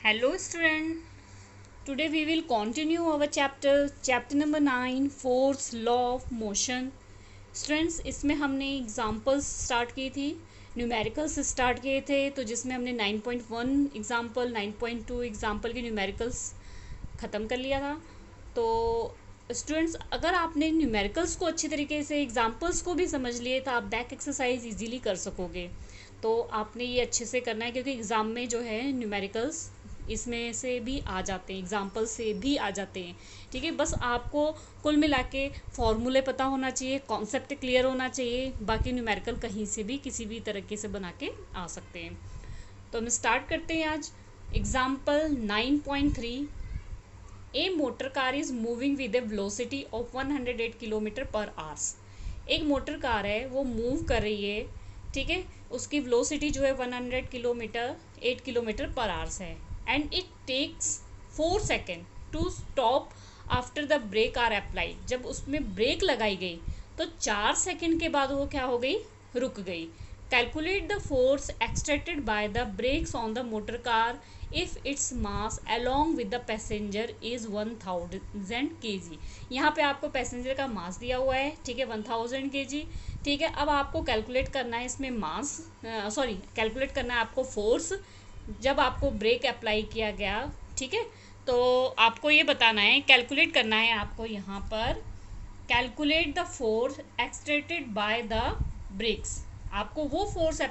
Hello student, today we will continue our chapter number 9 force law of motion. Students, इसमें हमने examples start की थी, numericals start किए थे, तो जिसमें हमने 9.1 एग्जाम्पल 9.2 एग्जाम्पल के न्यूमेरिकल्स ख़त्म कर लिया था। तो स्टूडेंट्स, अगर आपने न्यूमेरिकल्स को अच्छी तरीके से एग्जाम्पल्स को भी समझ लिए तो आप बैक एक्सरसाइज इजीली कर सकोगे। तो आपने ये अच्छे से करना है, क्योंकि एग्ज़ाम में जो है न्यूमेरिकल्स इसमें से भी आ जाते हैं, एग्जाम्पल से भी आ जाते हैं। ठीक है, बस आपको कुल मिला के फॉर्मूले पता होना चाहिए, कॉन्सेप्ट क्लियर होना चाहिए, बाकी न्यूमेरिकल कहीं से भी किसी भी तरीके से बना के आ सकते हैं। तो हम स्टार्ट करते हैं आज example 9.3। A motor car is moving with A velocity of 108 kilometre per hours. एक मोटर कार है, वो मूव कर रही है, ठीक है, उसकी वेलोसिटी जो है 8 किलोमीटर पर आवर्स है, and it takes 4 second to stop after the brake are apply. जब उसमें ब्रेक लगाई गई तो 4 सेकेंड के बाद वो क्या हो गई, रुक गई। Calculate the force extracted by the breaks on the motor car if its mass along with the passenger is 1000 kg। यहाँ पे आपको पैसेंजर का मास दिया हुआ है, ठीक है, 1000 kg। ठीक है, अब आपको कैलकुलेट करना है इसमें कैलकुलेट करना है आपको फोर्स जब आपको ब्रेक अप्लाई किया गया। ठीक है, तो आपको ये बताना है, कैलकुलेट करना है आपको यहाँ पर, calculate the force extracted by the brakes. आपको वो फोर्स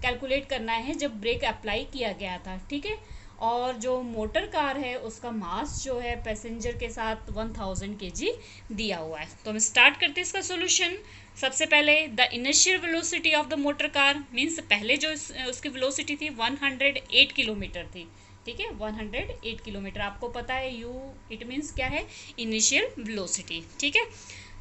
कैलकुलेट करना है जब ब्रेक अप्लाई किया गया था। ठीक है, और जो मोटर कार है उसका मास जो है पैसेंजर के साथ 1000 kg दिया हुआ है। तो हम स्टार्ट करते हैं इसका सोल्यूशन। सबसे पहले the initial velocity of the motor car means पहले जो उसकी वेलोसिटी थी 108 किलोमीटर थी। ठीक है, 108 किलोमीटर, आपको पता है यू इट मीन्स क्या है, इनिशियल वेलोसिटी। ठीक है,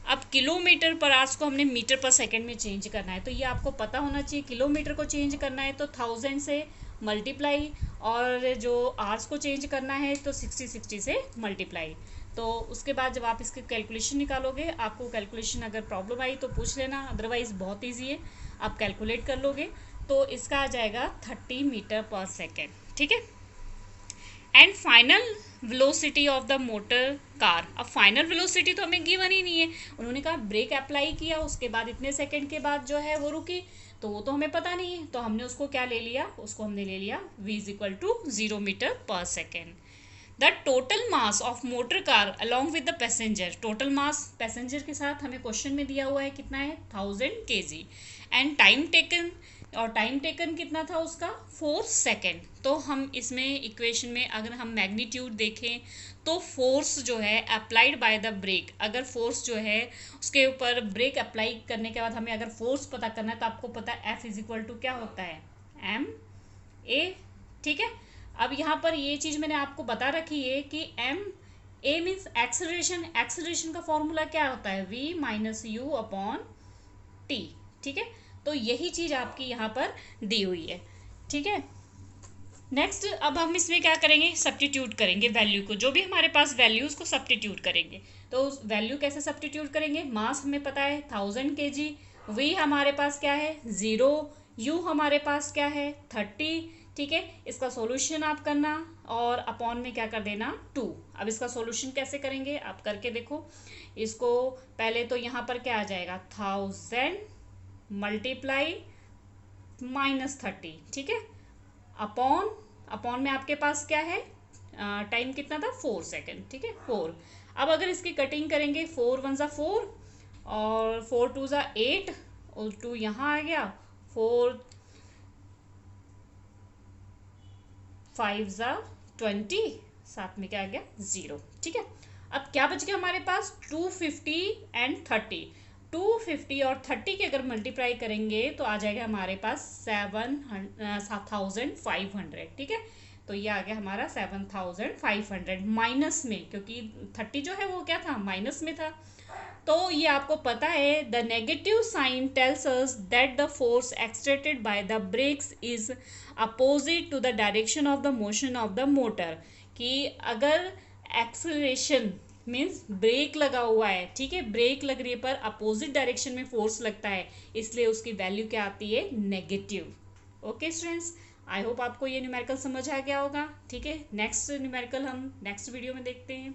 अब किलोमीटर पर आवर्स को हमने मीटर पर सेकंड में चेंज करना है, तो ये आपको पता होना चाहिए। किलोमीटर को चेंज करना है तो 1000 से मल्टीप्लाई, और जो आवर्स को चेंज करना है तो 60 से मल्टीप्लाई। तो उसके बाद जब आप इसकी कैलकुलेशन निकालोगे, आपको कैलकुलेशन अगर प्रॉब्लम आई तो पूछ लेना, अदरवाइज बहुत ईजी है, आप कैलकुलेट कर लोगे। तो इसका आ जाएगा 30 मीटर पर सेकेंड। ठीक है, and final velocity of the motor car. अब फाइनल वेलोसिटी तो हमें गिवन ही नहीं है, उन्होंने कहा ब्रेक अप्लाई किया, उसके बाद इतने सेकंड के बाद जो है वो रुकी, तो वो तो हमें पता नहीं है, तो हमने उसको क्या ले लिया, उसको हमने ले लिया v is equal to 0 metre पर second. The total mass of motor car along with the passenger, total mass passenger के साथ हमें क्वेश्चन में दिया हुआ है कितना है, 1000 kg, एंड टाइम टेकन, और टाइम टेकन कितना था उसका, 4 सेकेंड। तो हम इसमें इक्वेशन में अगर हम मैग्नीट्यूड देखें तो फोर्स जो है अप्लाइड बाय द ब्रेक, अगर फोर्स जो है उसके ऊपर ब्रेक अप्लाई करने के बाद हमें अगर फोर्स पता करना है तो आपको पता है F इज इक्वल टू क्या होता है, ma। ठीक है, अब यहाँ पर ये चीज़ मैंने आपको बता रखी है कि ma मीन्स एक्सेलरेशन, एक्सेलरेशन का फॉर्मूला क्या होता है, v minus you upon T. ठीक है, तो यही चीज़ आपकी यहाँ पर दी हुई है। ठीक है, नेक्स्ट अब हम इसमें क्या करेंगे, सब्स्टिट्यूट करेंगे वैल्यू को, जो भी हमारे पास वैल्यू उसको सब्स्टिट्यूट करेंगे। तो वैल्यू कैसे सब्स्टिट्यूट करेंगे, मास हमें पता है 1000 kg, वी हमारे पास क्या है 0, यू हमारे पास क्या है 30। ठीक है, इसका सॉल्यूशन आप करना और अपॉन में क्या कर देना 2। अब इसका सॉल्यूशन कैसे करेंगे आप करके देखो। इसको पहले तो यहाँ पर क्या आ जाएगा 1000 मल्टीप्लाई -30। ठीक है, अपॉन में आपके पास क्या है, टाइम कितना था 4 सेकेंड। ठीक है, 4। अब अगर इसकी कटिंग करेंगे 4 1 = 4 और 4 2 = 8 और 2 यहाँ आ गया, 4 5 = 20, साथ में क्या आ गया 0। ठीक है, अब क्या बच गया हमारे पास 250 एंड 30, 250 और 30 के अगर मल्टीप्लाई करेंगे तो आ जाएगा हमारे पास 7500। ठीक है, तो ये आ गया हमारा 7500 माइनस में, क्योंकि 30 जो है वो क्या था, माइनस में था। तो ये आपको पता है the negative sign tells us that the force extracted by the brakes is opposite to the direction of the motion of the motor. कि अगर एक्सेलरेशन मीन्स ब्रेक लगा हुआ है, ठीक है, ब्रेक लग रही है पर अपोजिट डायरेक्शन में फोर्स लगता है, इसलिए उसकी वैल्यू क्या आती है, negative. Okay students, I hope आपको ये न्यूमेरिकल समझ आ गया होगा। ठीक है, नेक्स्ट न्यूमेरिकल हम नेक्स्ट वीडियो में देखते हैं।